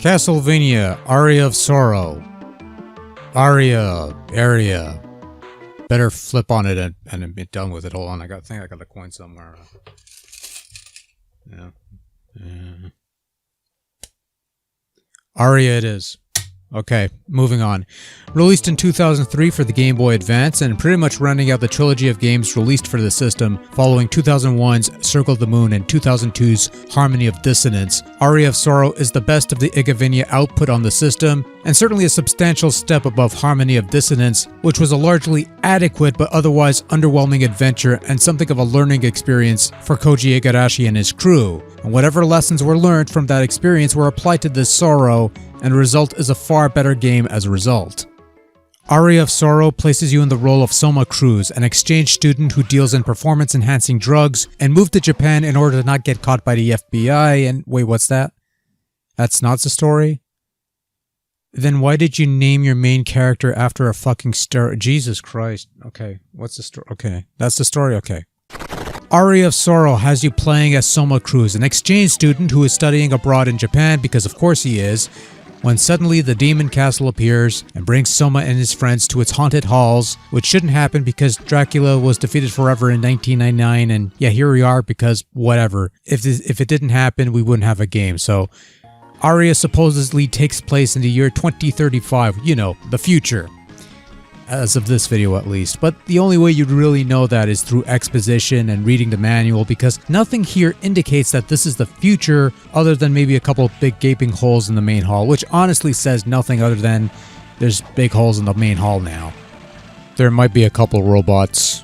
Castlevania, Aria of Sorrow. Aria. Better flip on it and be done with it. Hold on, I think I got a coin somewhere. Yeah. Aria it is. Okay, moving on. Released in 2003 for the Game Boy Advance and pretty much rounding out the trilogy of games released for the system following 2001's Circle of the Moon and 2002's Harmony of Dissonance, Aria of Sorrow is the best of the Igavania output on the system and certainly a substantial step above Harmony of Dissonance, which was a largely adequate but otherwise underwhelming adventure and something of a learning experience for Koji Igarashi and his crew. And whatever lessons were learned from that experience were applied to this Sorrow, and the result is a far better game as a result. Aria of Sorrow places you in the role of Soma Cruz, an exchange student who deals in performance-enhancing drugs and moved to Japan in order to not get caught by the FBI and— wait, what's that? That's not the story? Then why did you name your main character after a fucking star— Jesus Christ. Okay, what's the story? Okay, that's the story? Okay. Aria of Sorrow has you playing as Soma Cruz, an exchange student who is studying abroad in Japan because of course he is, when suddenly the demon castle appears and brings Soma and his friends to its haunted halls, which shouldn't happen because Dracula was defeated forever in 1999, and yeah, here we are because whatever. If it didn't happen, we wouldn't have a game. So Aria supposedly takes place in the year 2035, you know, the future. As of this video at least, but the only way you'd really know that is through exposition and reading the manual, because nothing here indicates that this is the future other than maybe a couple of big gaping holes in the main hall, which honestly says nothing other than there's big holes in the main hall now. There might be a couple robots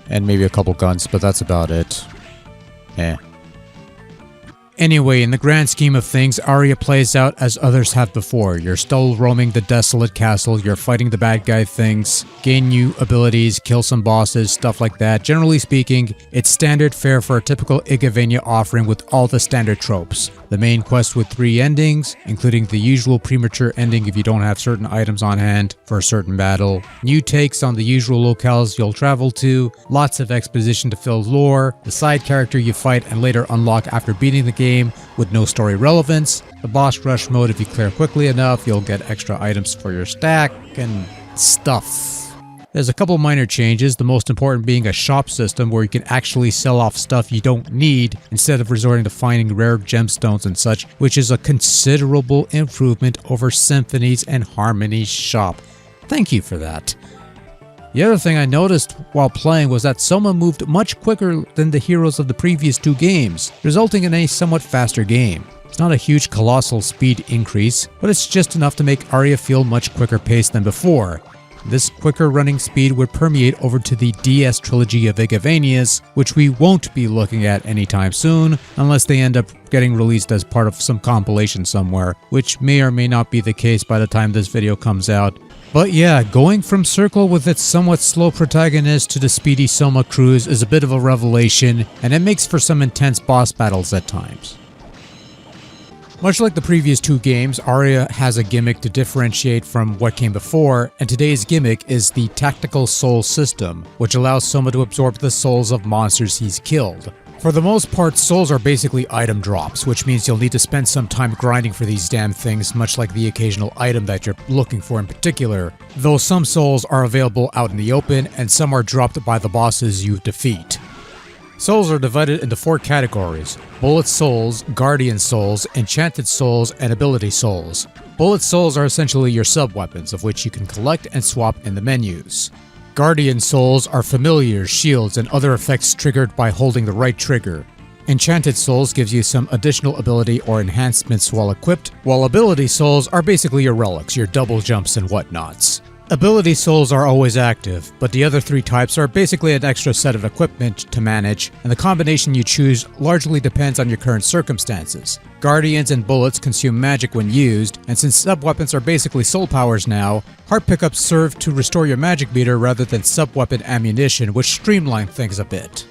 and maybe a couple guns, but that's about it. Anyway, in the grand scheme of things, Aria plays out as others have before. You're still roaming the desolate castle, you're fighting the bad guy things, gain new abilities, kill some bosses, stuff like that. Generally speaking, it's standard fare for a typical Igavania offering with all the standard tropes. The main quest with 3 endings, including the usual premature ending if you don't have certain items on hand for a certain battle, new takes on the usual locales you'll travel to, lots of exposition to fill lore, the side character you fight and later unlock after beating the game with no story relevance, the boss rush mode if you clear quickly enough, you'll get extra items for your stack, and stuff. There's a couple minor changes, the most important being a shop system where you can actually sell off stuff you don't need instead of resorting to finding rare gemstones and such, which is a considerable improvement over Symphony's and Harmony's shop. Thank you for that. The other thing I noticed while playing was that Soma moved much quicker than the heroes of the previous 2 games, resulting in a somewhat faster game. It's not a huge colossal speed increase, but it's just enough to make Aria feel much quicker paced than before. This quicker running speed would permeate over to the DS trilogy of Igavanias, which we won't be looking at anytime soon, unless they end up getting released as part of some compilation somewhere, which may or may not be the case by the time this video comes out. But yeah, going from Circle with its somewhat slow protagonist to the speedy Soma Cruz is a bit of a revelation, and it makes for some intense boss battles at times. Much like the previous 2 games, Aria has a gimmick to differentiate from what came before, and today's gimmick is the Tactical Soul system, which allows Soma to absorb the souls of monsters he's killed. For the most part, souls are basically item drops, which means you'll need to spend some time grinding for these damn things, much like the occasional item that you're looking for in particular, though some souls are available out in the open, and some are dropped by the bosses you defeat. Souls are divided into 4 categories: Bullet Souls, Guardian Souls, Enchanted Souls, and Ability Souls. Bullet Souls are essentially your sub-weapons, of which you can collect and swap in the menus. Guardian Souls are familiars, shields, and other effects triggered by holding the right trigger. Enchanted Souls gives you some additional ability or enhancements while equipped, while Ability Souls are basically your relics, your double jumps and whatnots. Ability Souls are always active, but the other 3 types are basically an extra set of equipment to manage, and the combination you choose largely depends on your current circumstances. Guardians and Bullets consume magic when used, and since sub-weapons are basically soul powers now, heart pickups serve to restore your magic meter rather than sub-weapon ammunition, which streamline things a bit.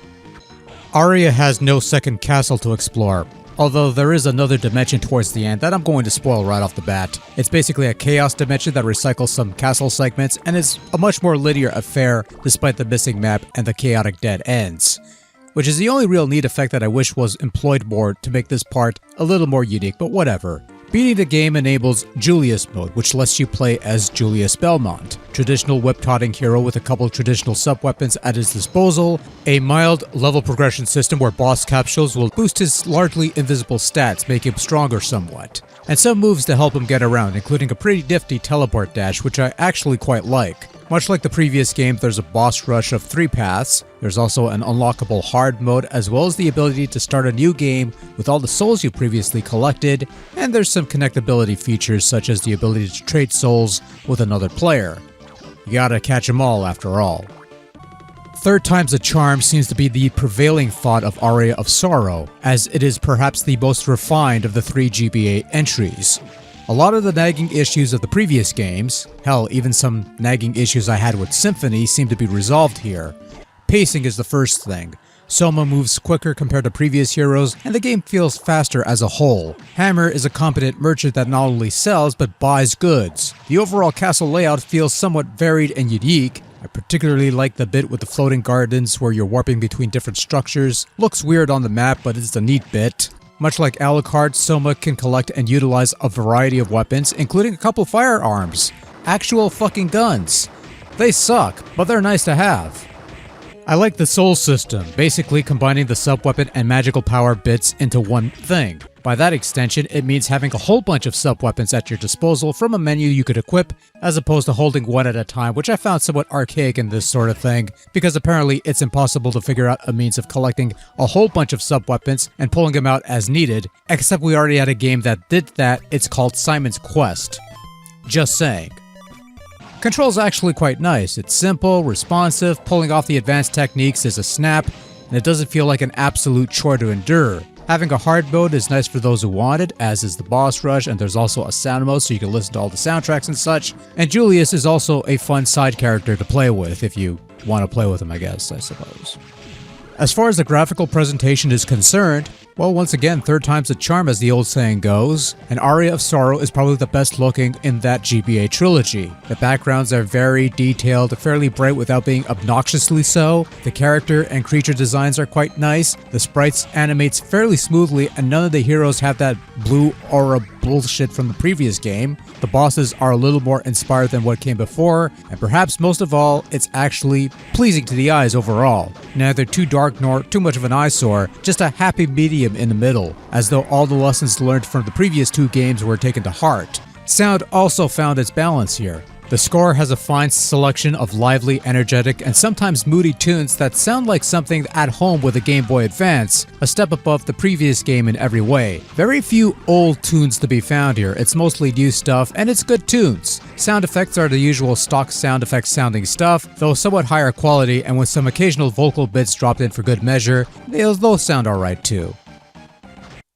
Aria has no second castle to explore, although there is another dimension towards the end that I'm going to spoil right off the bat. It's basically a chaos dimension that recycles some castle segments and is a much more linear affair despite the missing map and the chaotic dead ends, which is the only real neat effect that I wish was employed more to make this part a little more unique, but whatever. Beating the game enables Julius mode, which lets you play as Julius Belmont, traditional whip-todding hero with a couple traditional sub-weapons at his disposal, a mild level progression system where boss capsules will boost his largely invisible stats, make him stronger somewhat, and some moves to help him get around, including a pretty nifty teleport dash, which I actually quite like. Much like the previous game, there's a boss rush of 3 paths, there's also an unlockable hard mode, as well as the ability to start a new game with all the souls you previously collected, and there's some connectability features such as the ability to trade souls with another player. You gotta catch them all after all. Third time's a charm seems to be the prevailing thought of Aria of Sorrow, as it is perhaps the most refined of the 3 GBA entries. A lot of the nagging issues of the previous games, hell, even some nagging issues I had with Symphony seem to be resolved here. Pacing is the first thing. Soma moves quicker compared to previous heroes, and the game feels faster as a whole. Hammer is a competent merchant that not only sells, but buys goods. The overall castle layout feels somewhat varied and unique. I particularly like the bit with the floating gardens where you're warping between different structures. Looks weird on the map, but it's a neat bit. Much like Alucard, Soma can collect and utilize a variety of weapons, including a couple firearms. Actual fucking guns. They suck, but they're nice to have. I like the soul system, basically combining the sub-weapon and magical power bits into one thing. By that extension, it means having a whole bunch of sub-weapons at your disposal from a menu you could equip, as opposed to holding one at a time, which I found somewhat archaic in this sort of thing, because apparently it's impossible to figure out a means of collecting a whole bunch of sub-weapons and pulling them out as needed, except we already had a game that did that. It's called Simon's Quest. Just saying. Control's actually quite nice. It's simple, responsive, pulling off the advanced techniques is a snap, and it doesn't feel like an absolute chore to endure. Having a hard mode is nice for those who want it, as is the boss rush, and there's also a sound mode so you can listen to all the soundtracks and such. And Julius is also a fun side character to play with, if you want to play with him, I suppose. As far as the graphical presentation is concerned, well, once again, third time's a charm as the old saying goes, and Aria of Sorrow is probably the best looking in that GBA trilogy. The backgrounds are very detailed, fairly bright without being obnoxiously so. The character and creature designs are quite nice. The sprites animates fairly smoothly, and none of the heroes have that blue aura bullshit from the previous game. The bosses are a little more inspired than what came before, and perhaps most of all, it's actually pleasing to the eyes overall. Neither too dark nor too much of an eyesore, just a happy medium in the middle, as though all the lessons learned from the previous 2 games were taken to heart. Sound also found its balance here. The score has a fine selection of lively, energetic, and sometimes moody tunes that sound like something at home with a Game Boy Advance, a step above the previous game in every way. Very few old tunes to be found here, it's mostly new stuff, and it's good tunes. Sound effects are the usual stock sound effects sounding stuff, though somewhat higher quality, and with some occasional vocal bits dropped in for good measure, those sound alright too.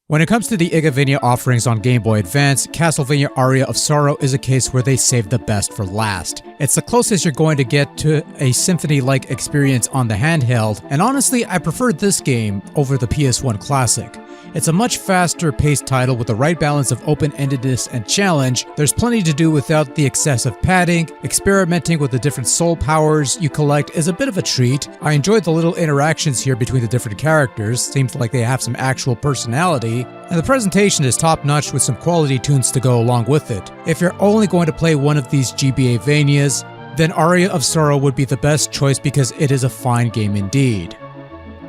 When it comes to the Igavania offerings on Game Boy Advance, Castlevania Aria of Sorrow is a case where they saved the best for last. It's the closest you're going to get to a Symphony-like experience on the handheld, and honestly, I prefer this game over the PS1 Classic. It's a much faster paced title with the right balance of open-endedness and challenge. There's plenty to do without the excessive padding. Experimenting with the different soul powers you collect is a bit of a treat. I enjoyed the little interactions here between the different characters. Seems like they have some actual personality. And the presentation is top-notch with some quality tunes to go along with it. If you're only going to play one of these GBA Vanias, then Aria of Sorrow would be the best choice because it is a fine game indeed.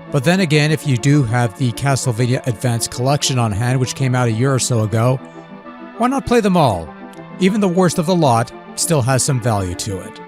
But then again, if you do have the Castlevania Advance Collection on hand, which came out a year or so ago, why not play them all? Even the worst of the lot still has some value to it.